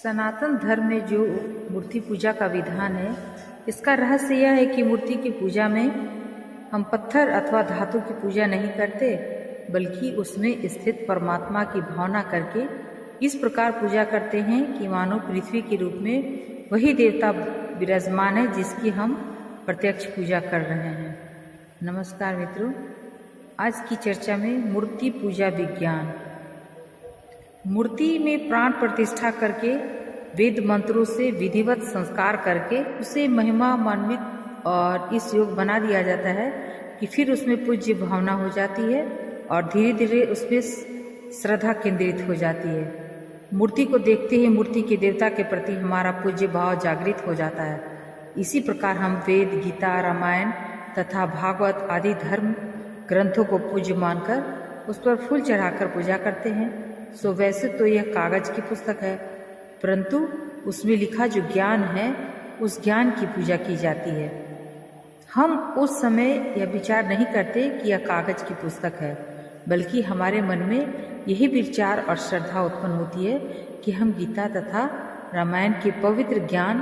सनातन धर्म में जो मूर्ति पूजा का विधान है, इसका रहस्य यह है कि मूर्ति की पूजा में हम पत्थर अथवा धातु की पूजा नहीं करते, बल्कि उसमें स्थित परमात्मा की भावना करके इस प्रकार पूजा करते हैं कि मानो पृथ्वी के रूप में वही देवता विराजमान है जिसकी हम प्रत्यक्ष पूजा कर रहे हैं। नमस्कार मित्रों, आज की चर्चा में मूर्ति पूजा विज्ञान। मूर्ति में प्राण प्रतिष्ठा करके वेद मंत्रों से विधिवत संस्कार करके उसे महिमान्वित और इस योग बना दिया जाता है कि फिर उसमें पूज्य भावना हो जाती है और धीरे धीरे उसमें श्रद्धा केंद्रित हो जाती है। मूर्ति को देखते ही मूर्ति के देवता के प्रति हमारा पूज्य भाव जागृत हो जाता है। इसी प्रकार हम वेद, गीता, रामायण तथा भागवत आदि धर्म ग्रंथों को पूज्य मानकर उस पर फूल चढ़ाकर पूजा करते हैं। सो वैसे तो यह कागज की पुस्तक है, परंतु उसमें लिखा जो ज्ञान है उस ज्ञान की पूजा की जाती है। हम उस समय यह विचार नहीं करते कि यह कागज की पुस्तक है, बल्कि हमारे मन में यही विचार और श्रद्धा उत्पन्न होती है कि हम गीता तथा रामायण के पवित्र ज्ञान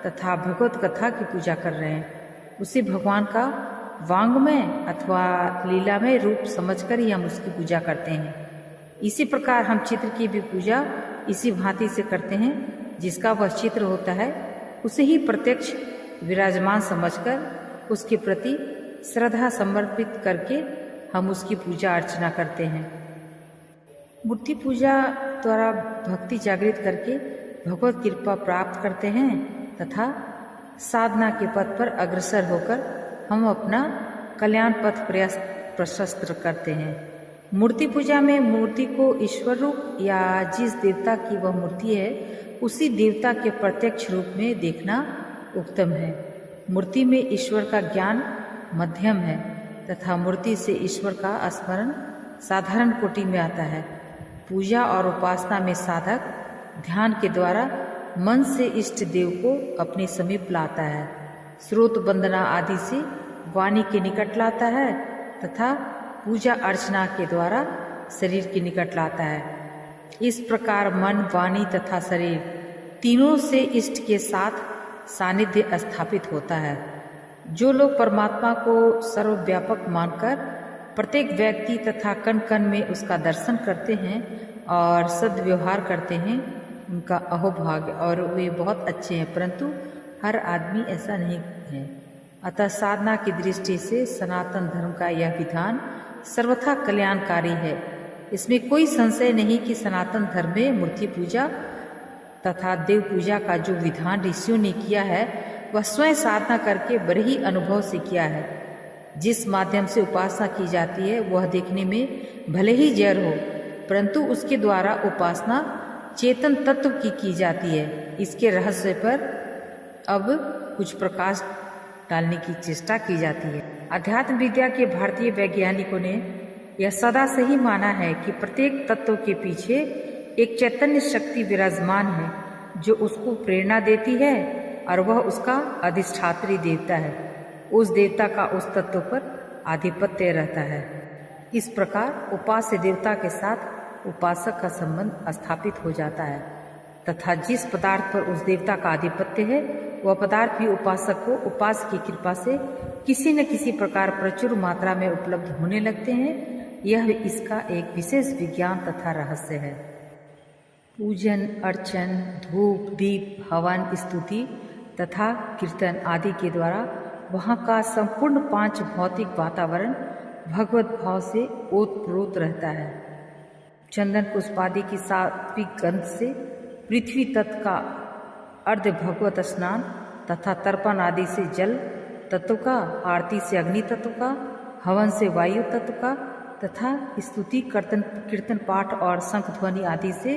तथा भगवत कथा की पूजा कर रहे हैं। उसे भगवान का वांग्मय अथवा लीलामय रूप समझकर ही हम उसकी पूजा करते हैं। इसी प्रकार हम चित्र की भी पूजा इसी भांति से करते हैं। जिसका वह चित्र होता है उसे ही प्रत्यक्ष विराजमान समझकर उसके प्रति श्रद्धा समर्पित करके हम उसकी पूजा अर्चना करते हैं। मूर्ति पूजा द्वारा भक्ति जागृत करके भगवत कृपा प्राप्त करते हैं तथा साधना के पथ पर अग्रसर होकर हम अपना कल्याण पथ प्रशस्त करते हैं। मूर्ति पूजा में मूर्ति को ईश्वर रूप या जिस देवता की वह मूर्ति है उसी देवता के प्रत्यक्ष रूप में देखना उत्तम है। मूर्ति में ईश्वर का ज्ञान मध्यम है तथा मूर्ति से ईश्वर का स्मरण साधारण कोटि में आता है। पूजा और उपासना में साधक ध्यान के द्वारा मन से इष्ट देव को अपने समीप लाता है, स्रोत वंदना आदि से वाणी के निकट लाता है तथा पूजा अर्चना के द्वारा शरीर के निकट लाता है। इस प्रकार मन, वाणी तथा शरीर तीनों से इष्ट के साथ सानिध्य स्थापित होता है। जो लोग परमात्मा को सर्वव्यापक मानकर प्रत्येक व्यक्ति तथा कण कण में उसका दर्शन करते हैं और सद्व्यवहार करते हैं, उनका अहोभाग्य और वे बहुत अच्छे हैं, परंतु हर आदमी ऐसा नहीं है। अतः साधना की दृष्टि से सनातन धर्म का यह विधान सर्वथा कल्याणकारी है। इसमें कोई संशय नहीं कि सनातन धर्म में मूर्ति पूजा तथा देव पूजा का जो विधान ऋषियों ने किया है वह स्वयं साधना करके बड़े ही अनुभव से किया है। जिस माध्यम से उपासना की जाती है वह देखने में भले ही जड़ हो, परंतु उसके द्वारा उपासना चेतन तत्व की जाती है। इसके रहस्य पर अब कुछ प्रकाश डालने की चेष्टा की जाती है। अध्यात्म विद्या के भारतीय वैज्ञानिकों ने यह सदा से ही माना है कि प्रत्येक तत्व के पीछे एक चैतन्य शक्ति विराजमान है जो उसको प्रेरणा देती है और वह उसका अधिष्ठात्री देवता है। उस देवता का उस तत्व पर आधिपत्य रहता है। इस प्रकार उपास्य देवता के साथ उपासक का संबंध स्थापित हो जाता है तथा जिस पदार्थ पर उस देवता का आधिपत्य है वह पदार्थ भी उपासक को उपास्य की कृपा से किसी न किसी प्रकार प्रचुर मात्रा में उपलब्ध होने लगते हैं। यह इसका एक विशेष विज्ञान तथा रहस्य है। पूजन, अर्चन, धूप, दीप, हवन, स्तुति तथा कीर्तन आदि के द्वारा वहाँ का संपूर्ण पांच भौतिक वातावरण भगवत भाव से ओतप्रोत रहता है। चंदन पुष्पादि की सात्विक गंध से पृथ्वी तत्व का अर्ध भगवत स्नान तथा तर्पण आदि से जल तत्व का, आरती से अग्नि तत्व का, हवन से वायु तत्व का तथा स्तुति, कीर्तन पाठ और शंख ध्वनि आदि से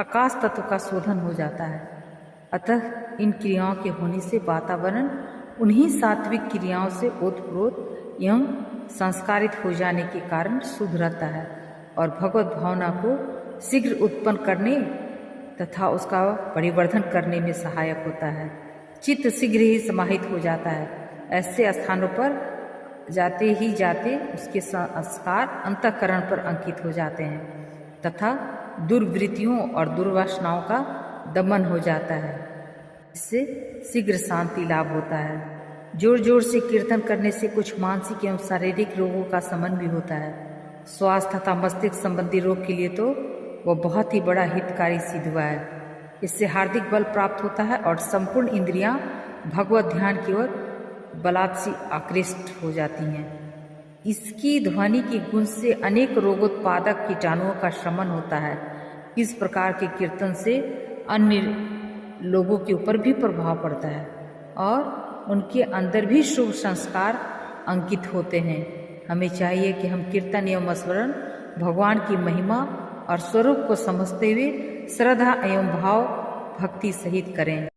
आकाश तत्व का शोधन हो जाता है। अतः इन क्रियाओं के होने से वातावरण उन्हीं सात्विक क्रियाओं से ओतप्रोत एवं संस्कारित हो जाने के कारण शुद्ध रहता है और भगवत भावना को शीघ्र उत्पन्न करने तथा उसका परिवर्धन करने में सहायक होता है। चित्त शीघ्र ही समाहित हो जाता है। ऐसे स्थानों पर जाते ही जाते उसके संस्कार अंतःकरण पर अंकित हो जाते हैं तथा दुर्वृत्तियों और दुर्वासनाओं का दमन हो जाता है। इससे शीघ्र शांति लाभ होता है। जोर जोर से कीर्तन करने से कुछ मानसिक एवं शारीरिक रोगों का शमन भी होता है। स्वास्थ्य तथा मस्तिष्क संबंधी रोग के लिए तो वह बहुत ही बड़ा हितकारी सिद्ध हुआ है। इससे हार्दिक बल प्राप्त होता है और संपूर्ण इंद्रियां भगवत ध्यान की ओर बलात् से आकृष्ट हो जाती हैं। इसकी ध्वनि की गूंज से अनेक रोगोत्पादक कीटाणुओं का शमन होता है। इस प्रकार के कीर्तन से अन्य लोगों के ऊपर भी प्रभाव पड़ता है और उनके अंदर भी शुभ संस्कार अंकित होते हैं। हमें चाहिए कि हम कीर्तन एवं स्मरण भगवान की महिमा और स्वरूप को समझते हुए श्रद्धा एवं भाव भक्ति सहित करें।